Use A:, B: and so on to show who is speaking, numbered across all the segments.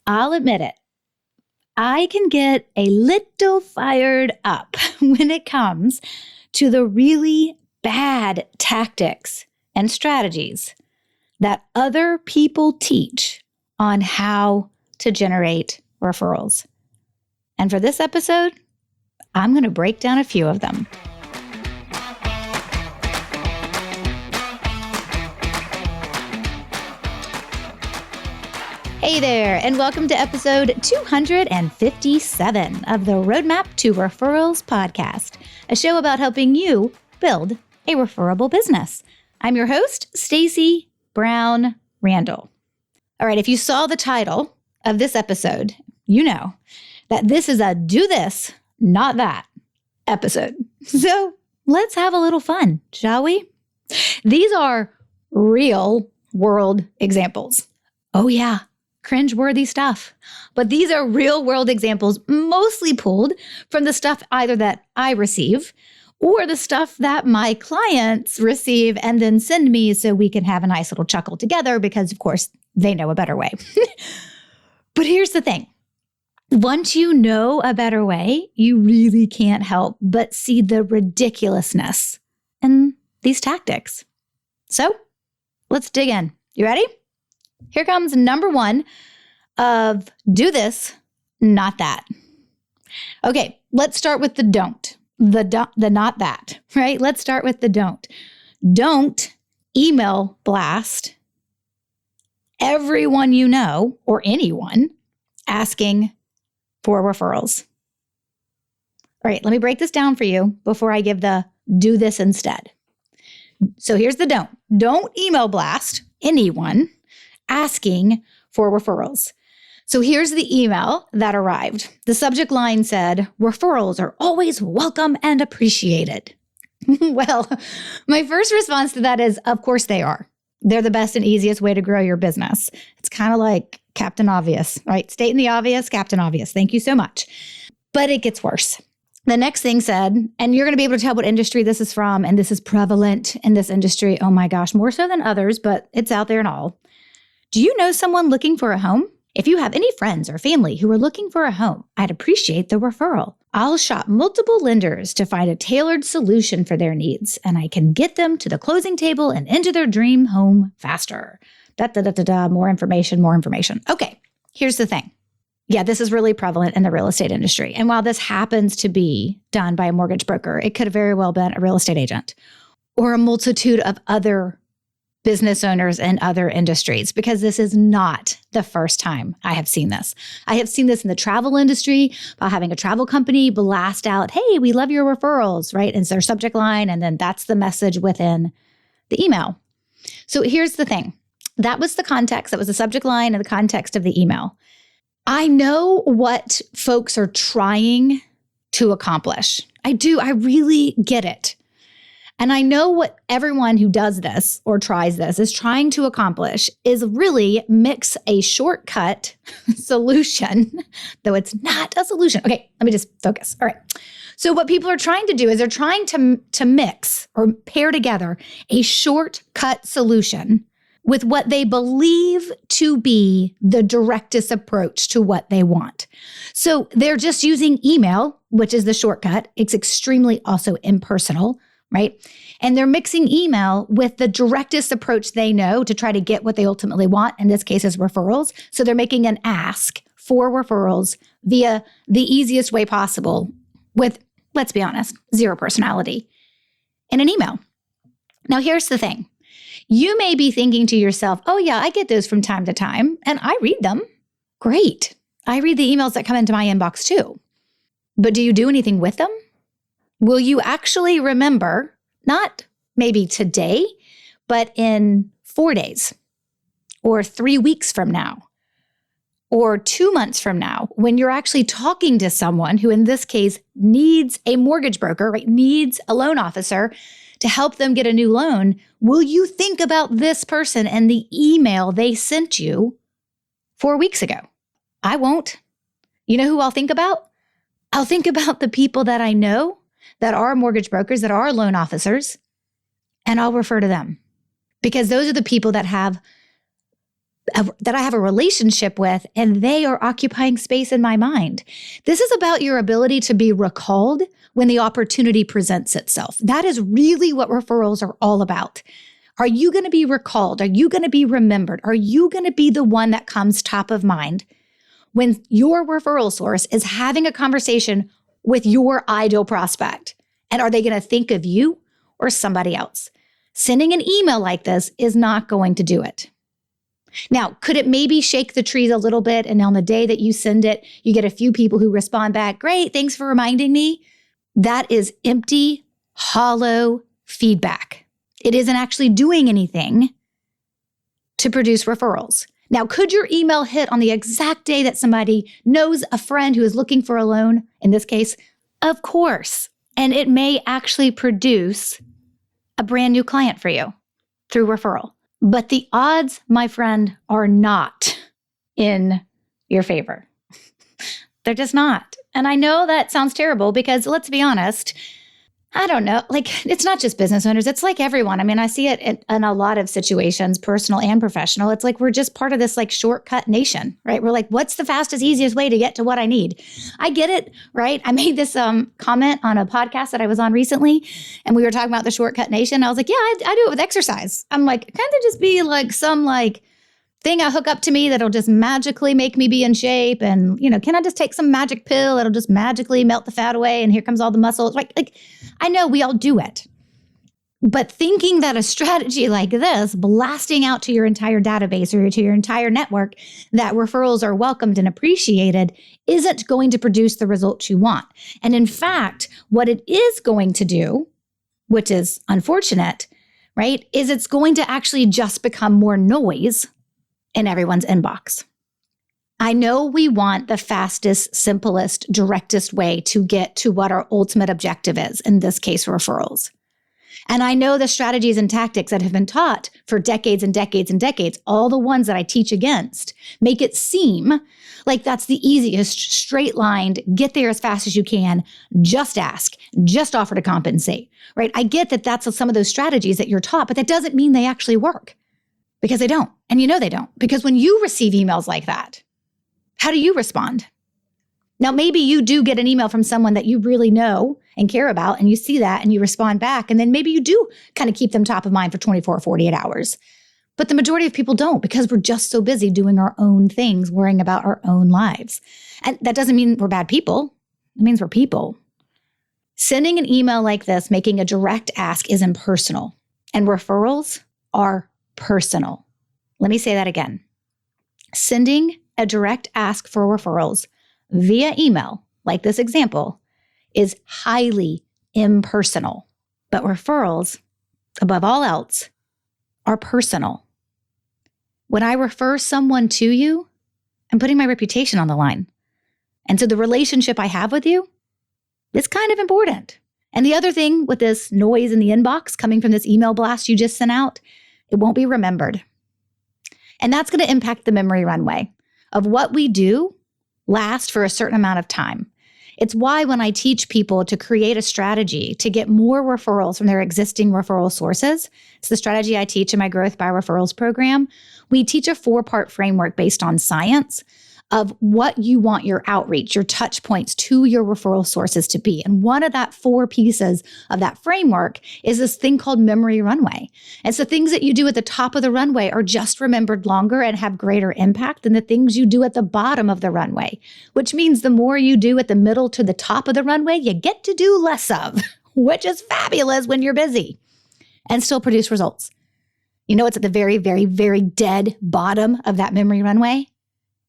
A: I'll admit it. I can get a little fired up when it comes to the really bad tactics and strategies that other people teach on how to generate referrals. And for this episode, I'm going to break down a few of them. Hey there, and welcome to episode 257 of the Roadmap to Referrals podcast, a show about helping you build a referable business. I'm your host, Stacey Brown Randall. All right, if you saw the title of this episode, you know that this is a do this, not that episode. So let's have a little fun, shall we? These are real world examples. Oh yeah. Cringe-worthy stuff. But these are real-world examples, mostly pulled from the stuff either that I receive or the stuff that my clients receive and then send me so we can have a nice little chuckle together because, of course, they know a better way. But here's the thing. Once you know a better way, you really can't help but see the ridiculousness in these tactics. So let's dig in. You ready? Here comes number one of do this, not that. Okay, let's start with the don't. The not that, right? Let's start with the don't. Don't email blast everyone you know or anyone asking for referrals. All right, let me break this down for you before I give the do this instead. So here's the don't. Don't email blast anyone asking for referrals. So here's the email that arrived. The subject line said, referrals are always welcome and appreciated. Well, my first response to that is, of course they are. They're the best and easiest way to grow your business. It's kind of like Captain Obvious, right? Stating the obvious, Captain Obvious. Thank you so much. But it gets worse. The next thing said, and you're going to be able to tell what industry this is from, and this is prevalent in this industry. Oh my gosh, more so than others, but it's out there and all. Do you know someone looking for a home? If you have any friends or family who are looking for a home, I'd appreciate the referral. I'll shop multiple lenders to find a tailored solution for their needs, and I can get them to the closing table and into their dream home faster. More information. Okay, here's the thing. Yeah, this is really prevalent in the real estate industry. And while this happens to be done by a mortgage broker, it could have very well been a real estate agent or a multitude of other business owners in other industries, because this is not the first time I have seen this. I have seen this in the travel industry by having a travel company blast out, hey, we love your referrals, right? And it's their subject line, and then that's the message within the email. So here's the thing. That was the context. That was the subject line and the context of the email. I know what folks are trying to accomplish. I do. I really get it. And I know what everyone who does this or tries this is trying to accomplish is really mix a shortcut solution, though it's not a solution. Okay, let me just focus. All right. So what people are trying to do is they're trying to mix or pair together a shortcut solution with what they believe to be the directest approach to what they want. So they're just using email, which is the shortcut. It's extremely also impersonal, right? And they're mixing email with the directest approach they know to try to get what they ultimately want. In this case is referrals. So they're making an ask for referrals via the easiest way possible with, let's be honest, zero personality in an email. Now, here's the thing. You may be thinking to yourself, oh yeah, I get those from time to time and I read them. Great. I read the emails that come into my inbox too. But do you do anything with them? Will you actually remember, not maybe today, but in 4 days or 3 weeks from now or 2 months from now, when you're actually talking to someone who in this case needs a mortgage broker, right? Needs a loan officer to help them get a new loan, will you think about this person and the email they sent you 4 weeks ago? I won't. You know who I'll think about? I'll think about the people that I know that are mortgage brokers, that are loan officers, and I'll refer to them because those are the people that have that I have a relationship with, and they are occupying space in my mind. This is about your ability to be recalled when the opportunity presents itself. That is really what referrals are all about. Are you going to be recalled? Are you going to be remembered? Are you going to be the one that comes top of mind when your referral source is having a conversation with your ideal prospect? And are they going to think of you or somebody else? Sending an email like this is not going to do it. Now, could it maybe shake the trees a little bit? And on the day that you send it, you get a few people who respond back, great, thanks for reminding me. That is empty, hollow feedback. It isn't actually doing anything to produce referrals. Now, could your email hit on the exact day that somebody knows a friend who is looking for a loan? In this case, of course. And it may actually produce a brand new client for you through referral. But the odds, my friend, are not in your favor. They're just not. And I know that sounds terrible because let's be honest, I don't know, like it's not just business owners. It's like everyone. I mean, I see it in a lot of situations, personal and professional. It's like we're just part of this like shortcut nation, right? We're like, what's the fastest, easiest way to get to what I need? I get it, right? I made this comment on a podcast that I was on recently, and we were talking about the shortcut nation. I was like, yeah, I do it with exercise. I'm like, can't there just be like some like thing I hook up to me that'll just magically make me be in shape? And, can I just take some magic pill? It'll just magically melt the fat away and here comes all the muscles. Like I know we all do it. But thinking that a strategy like this, blasting out to your entire database or to your entire network that referrals are welcomed and appreciated, isn't going to produce the results you want. And in fact, what it is going to do, which is unfortunate, right, is it's going to actually just become more noise in everyone's inbox. I know we want the fastest, simplest, directest way to get to what our ultimate objective is, in this case, referrals. And I know the strategies and tactics that have been taught for decades and decades and decades, all the ones that I teach against, make it seem like that's the easiest, straight-lined, get there as fast as you can, just ask, just offer to compensate, right? I get that that's some of those strategies that you're taught, but that doesn't mean they actually work. Because they don't. And they don't. Because when you receive emails like that, how do you respond? Now, maybe you do get an email from someone that you really know and care about, and you see that and you respond back. And then maybe you do kind of keep them top of mind for 24 or 48 hours. But the majority of people don't, because we're just so busy doing our own things, worrying about our own lives. And that doesn't mean we're bad people. It means we're people. Sending an email like this, making a direct ask, is impersonal. And referrals are personal. Let me say that again. Sending a direct ask for referrals via email, like this example, is highly impersonal. But referrals, above all else, are personal. When I refer someone to you, I'm putting my reputation on the line. And so the relationship I have with you is kind of important. And the other thing with this noise in the inbox coming from this email blast you just sent out, it won't be remembered. And that's going to impact the memory runway of what we do last for a certain amount of time. It's why when I teach people to create a strategy to get more referrals from their existing referral sources, it's the strategy I teach in my Growth by Referrals program. We teach a 4-part framework based on science of what you want your outreach, your touch points to your referral sources to be. And one of that 4 pieces of that framework is this thing called memory runway. It's the things that you do at the top of the runway are just remembered longer and have greater impact than the things you do at the bottom of the runway, which means the more you do at the middle to the top of the runway, you get to do less of, which is fabulous when you're busy and still produce results. It's at the very, very, very dead bottom of that memory runway.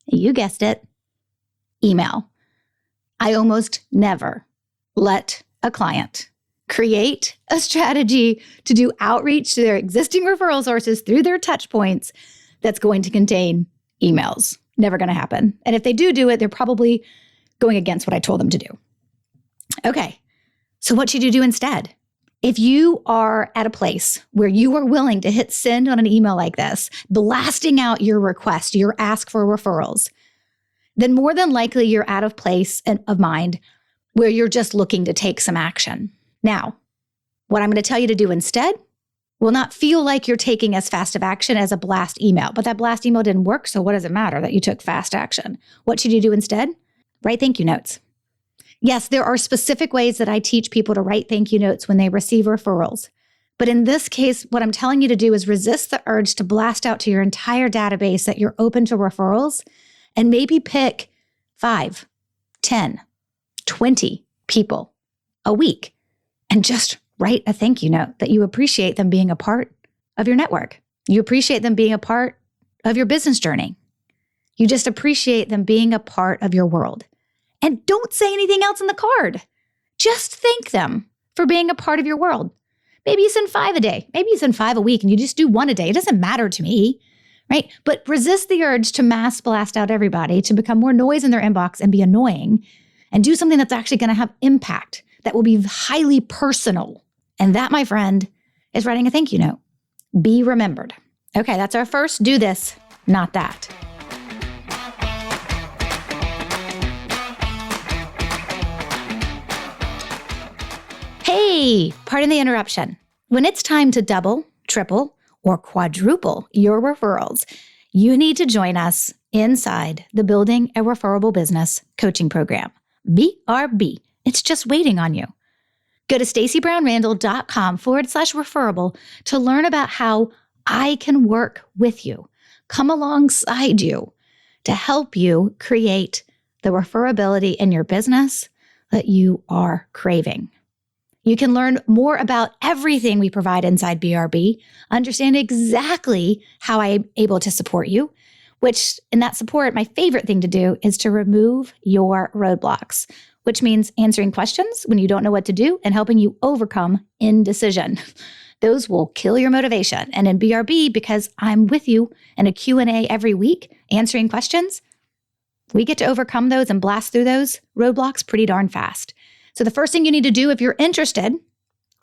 A: You guessed it, email. I almost never let a client create a strategy to do outreach to their existing referral sources through their touch points that's going to contain emails. Never going to happen. And if they do it, they're probably going against what I told them to do. Okay, so what should you do instead? If you are at a place where you are willing to hit send on an email like this, blasting out your request, your ask for referrals, then more than likely you're out of place of mind where you're just looking to take some action. Now, what I'm going to tell you to do instead will not feel like you're taking as fast of action as a blast email. But that blast email didn't work, so what does it matter that you took fast action? What should you do instead? Write thank you notes. Yes, there are specific ways that I teach people to write thank you notes when they receive referrals. But in this case, what I'm telling you to do is resist the urge to blast out to your entire database that you're open to referrals and maybe pick 5, 10, 20 people a week and just write a thank you note that you appreciate them being a part of your network. You appreciate them being a part of your business journey. You just appreciate them being a part of your world. And don't say anything else in the card. Just thank them for being a part of your world. Maybe you send 5 a day. Maybe you send 5 a week and you just do 1 a day. It doesn't matter to me, right? But resist the urge to mass blast out everybody, to become more noise in their inbox and be annoying, and do something that's actually going to have impact, that will be highly personal. And that, my friend, is writing a thank you note. Be remembered. Okay, that's our first do this, not that. Hey, pardon the interruption. When it's time to double, triple, or quadruple your referrals, you need to join us inside the Building a Referable Business coaching program, BRB. It's just waiting on you. Go to stacybrownrandall.com/referable to learn about how I can work with you, come alongside you to help you create the referability in your business that you are craving. You can learn more about everything we provide inside BRB, understand exactly how I'm able to support you, which in that support, my favorite thing to do is to remove your roadblocks, which means answering questions when you don't know what to do and helping you overcome indecision. Those will kill your motivation. And in BRB, because I'm with you in a Q&A every week answering questions, we get to overcome those and blast through those roadblocks pretty darn fast. So the first thing you need to do if you're interested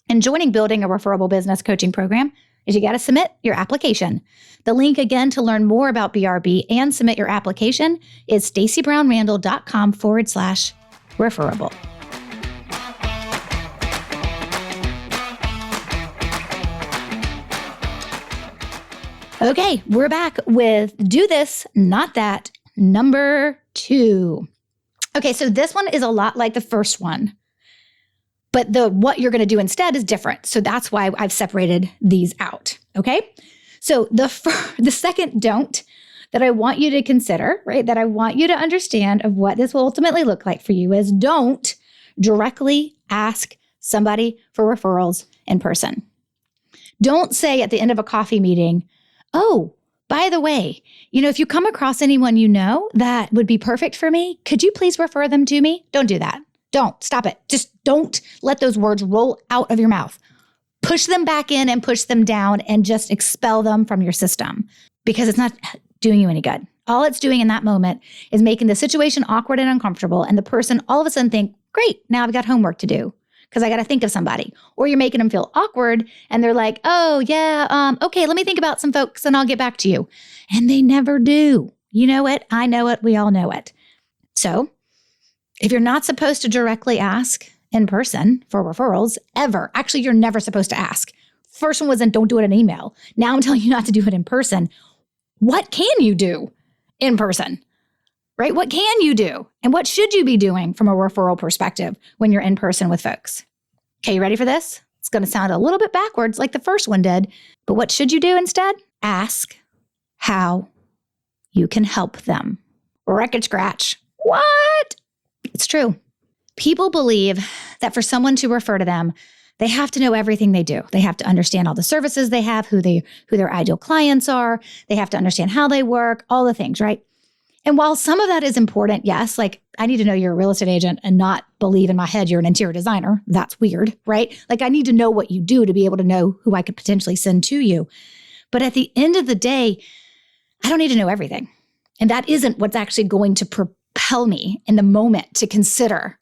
A: in joining Building a Referable Business coaching program is you got to submit your application. The link again to learn more about BRB and submit your application is stacybrownrandall.com/referable. Okay, we're back with do this, not that, number 2. Okay, so this one is a lot like the first one, but what you're going to do instead is different. So that's why I've separated these out, okay? So the second don't that I want you to consider, right, that I want you to understand of what this will ultimately look like for you is don't directly ask somebody for referrals in person. Don't say at the end of a coffee meeting, oh, by the way, if you come across anyone you know that would be perfect for me, could you please refer them to me? Don't do that. Don't. Stop it. Just don't let those words roll out of your mouth. Push them back in and push them down and just expel them from your system because it's not doing you any good. All it's doing in that moment is making the situation awkward and uncomfortable, and the person all of a sudden think, great, now I've got homework to do because I got to think of somebody. Or you're making them feel awkward and they're like, oh yeah, okay, let me think about some folks and I'll get back to you. And they never do. You know it, I know it, we all know it. So if you're not supposed to directly ask in person for referrals ever, actually you're never supposed to ask. First one was don't do it in email. Now I'm telling you not to do it in person. What can you do in person? Right? What can you do? And what should you be doing from a referral perspective when you're in person with folks? Okay, you ready for this? It's going to sound a little bit backwards like the first one did, but what should you do instead? Ask how you can help them. Record scratch. What? It's true. People believe that for someone to refer to them, they have to know everything they do. They have to understand all the services they have, who their ideal clients are. They have to understand how they work, all the things, right? And while some of that is important, yes, like I need to know you're a real estate agent and not believe in my head you're an interior designer. That's weird, right? Like I need to know what you do to be able to know who I could potentially send to you. But at the end of the day, I don't need to know everything. And that isn't what's actually going to propel me in the moment to consider,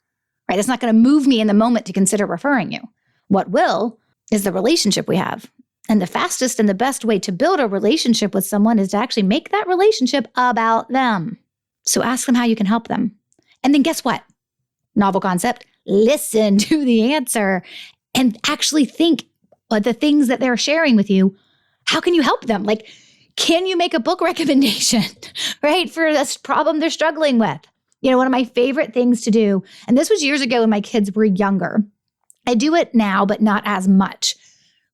A: right? It's not going to move me in the moment to consider referring you. What will is the relationship we have. And the fastest and the best way to build a relationship with someone is to actually make that relationship about them. So ask them how you can help them. And then guess what? Novel concept, listen to the answer and actually think the things that they're sharing with you, how can you help them? Like, can you make a book recommendation, right, for this problem they're struggling with? One of my favorite things to do, and this was years ago when my kids were younger. I do it now, but not as much.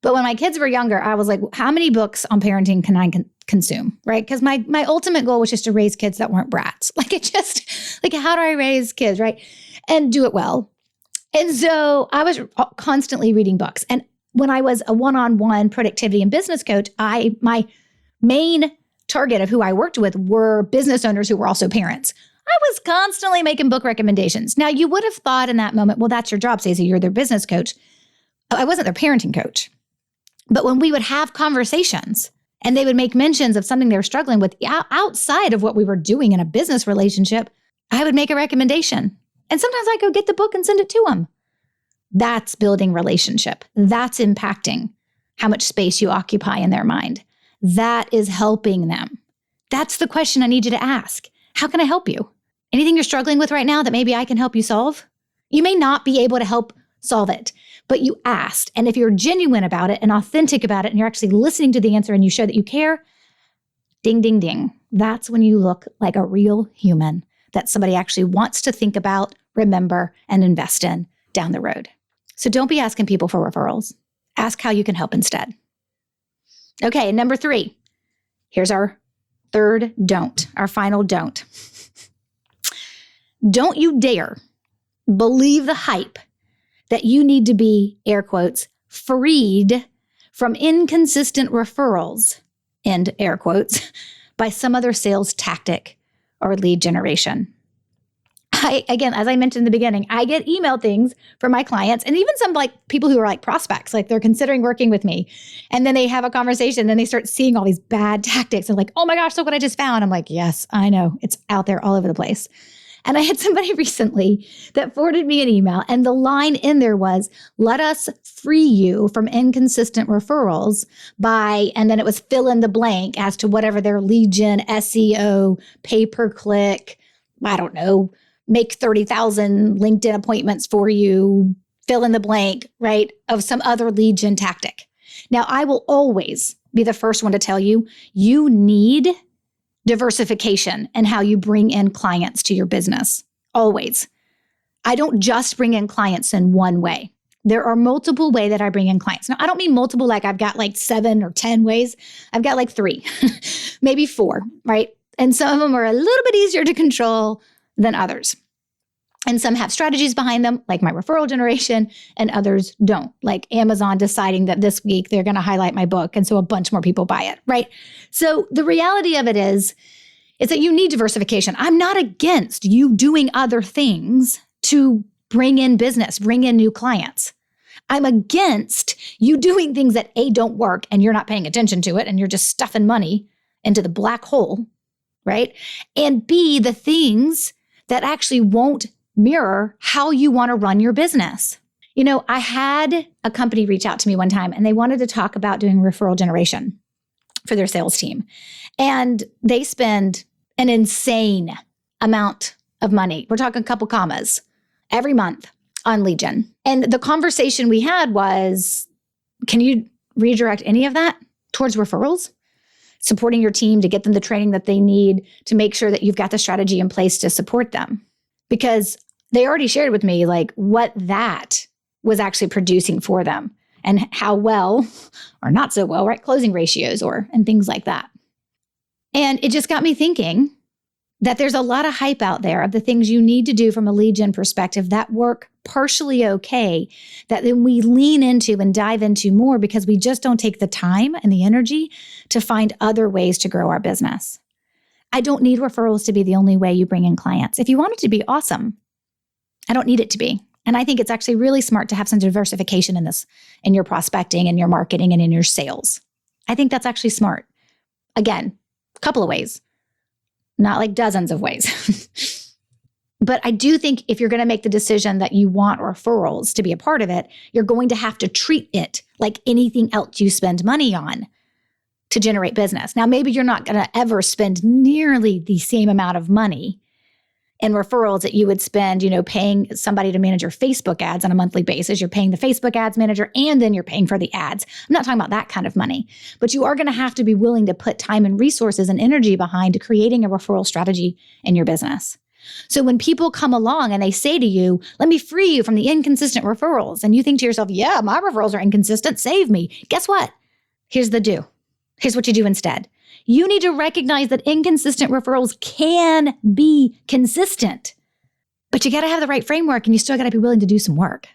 A: But when my kids were younger, I was like, how many books on parenting can I consume, right? Because my ultimate goal was just to raise kids that weren't brats. Like how do I raise kids, right? And do it well. And so I was constantly reading books. And when I was a one-on-one productivity and business coach, my main target of who I worked with were business owners who were also parents. I was constantly making book recommendations. Now, you would have thought in that moment, well, that's your job, Stacey. You're their business coach. I wasn't their parenting coach. But when we would have conversations and they would make mentions of something they were struggling with outside of what we were doing in a business relationship, I would make a recommendation. And sometimes I go get the book and send it to them. That's building relationship. That's impacting how much space you occupy in their mind. That is helping them. That's the question I need you to ask. How can I help you? Anything you're struggling with right now that maybe I can help you solve? You may not be able to help solve it, but you asked. And if you're genuine about it and authentic about it, and you're actually listening to the answer and you show that you care, ding, ding, ding. That's when you look like a real human that somebody actually wants to think about, remember, and invest in down the road. So don't be asking people for referrals. Ask how you can help instead. Okay, number 3. Here's our third don't, our final don't. Don't you dare believe the hype that you need to be, air quotes, freed from inconsistent referrals, end air quotes, by some other sales tactic or lead generation. Again, as I mentioned in the beginning, I get email things from my clients and even some people who are prospects, they're considering working with me. And then they have a conversation and then they start seeing all these bad tactics and oh my gosh, look what I just found. I'm like, yes, I know. It's out there all over the place. And I had somebody recently that forwarded me an email and the line in there was, let us free you from inconsistent referrals by, and then it was fill in the blank as to whatever their lead gen, SEO, pay-per-click, I don't know, make 30,000 LinkedIn appointments for you, fill in the blank, right, of some other lead gen tactic. Now, I will always be the first one to tell you, you need diversification in how you bring in clients to your business. Always. I don't just bring in clients in one way. There are multiple ways that I bring in clients. Now, I don't mean multiple I've got 7 or 10 ways. I've got 3, maybe 4, right? And some of them are a little bit easier to control than others. And some have strategies behind them, like my referral generation, and others don't, like Amazon deciding that this week they're going to highlight my book, and so a bunch more people buy it, right? So the reality of it is that you need diversification. I'm not against you doing other things to bring in business, bring in new clients. I'm against you doing things that A, don't work, and you're not paying attention to it, and you're just stuffing money into the black hole, right? And B, the things that actually won't mirror how you want to run your business. I had a company reach out to me one time and they wanted to talk about doing referral generation for their sales team. And they spend an insane amount of money. We're talking a couple commas every month on lead gen. And the conversation we had was, can you redirect any of that towards referrals? Supporting your team to get them the training that they need to make sure that you've got the strategy in place to support them. Because they already shared with me what that was actually producing for them and how well or not so well, right? Closing ratios and things like that. And it just got me thinking that there's a lot of hype out there of the things you need to do from a lead gen perspective that work partially okay, that then we lean into and dive into more because we just don't take the time and the energy to find other ways to grow our business. I don't need referrals to be the only way you bring in clients. If you want it to be, awesome. I don't need it to be. And I think it's actually really smart to have some diversification in this, in your prospecting and your marketing and in your sales. I think that's actually smart. Again, a couple of ways, not dozens of ways. But I do think if you're going to make the decision that you want referrals to be a part of it, you're going to have to treat it like anything else you spend money on to generate business. Now, maybe you're not going to ever spend nearly the same amount of money in referrals that you would spend, paying somebody to manage your Facebook ads on a monthly basis. You're paying the Facebook ads manager and then you're paying for the ads. I'm not talking about that kind of money, but you are going to have to be willing to put time and resources and energy behind creating a referral strategy in your business. So when people come along and they say to you, let me free you from the inconsistent referrals, and you think to yourself, yeah, my referrals are inconsistent, save me. Guess what? Here's the do. Here's what you do instead. You need to recognize that inconsistent referrals can be consistent, but you got to have the right framework and you still got to be willing to do some work.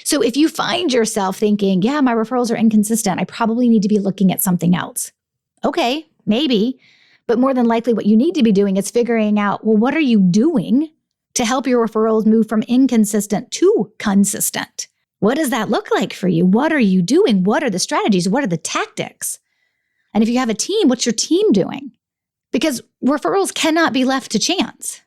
A: So if you find yourself thinking, yeah, my referrals are inconsistent, I probably need to be looking at something else. Okay, maybe, but more than likely what you need to be doing is figuring out, well, what are you doing to help your referrals move from inconsistent to consistent? What does that look like for you? What are you doing? What are the strategies? What are the tactics? And if you have a team, what's your team doing? Because referrals cannot be left to chance.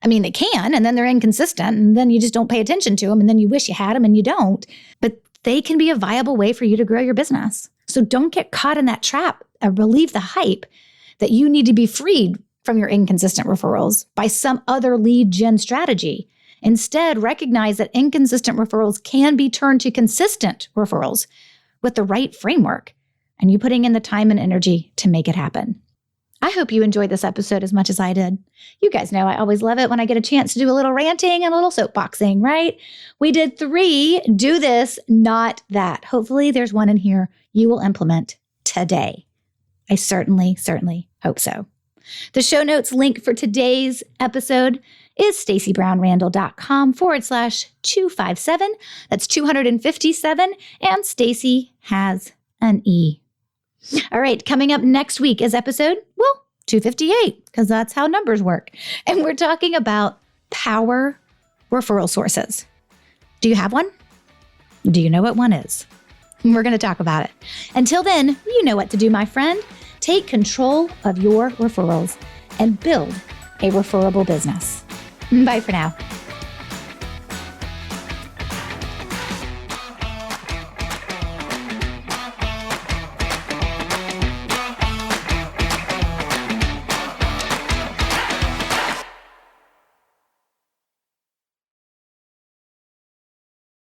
A: I mean, they can, and then they're inconsistent, and then you just don't pay attention to them, and then you wish you had them, and you don't. But they can be a viable way for you to grow your business. So don't get caught in that trap or believe the hype that you need to be freed from your inconsistent referrals by some other lead gen strategy. Instead, recognize that inconsistent referrals can be turned to consistent referrals with the right framework, and you putting in the time and energy to make it happen. I hope you enjoyed this episode as much as I did. You guys know I always love it when I get a chance to do a little ranting and a little soapboxing, right? We did 3, do this, not that. Hopefully there's one in here you will implement today. I certainly hope so. The show notes link for today's episode is staceybrownsrandall.com/257. That's 257. And Stacey has an E. All right, coming up next week is episode, 258, because that's how numbers work. And we're talking about power referral sources. Do you have one? Do you know what one is? We're going to talk about it. Until then, you know what to do, my friend. Take control of your referrals and build a referable business. Bye for now.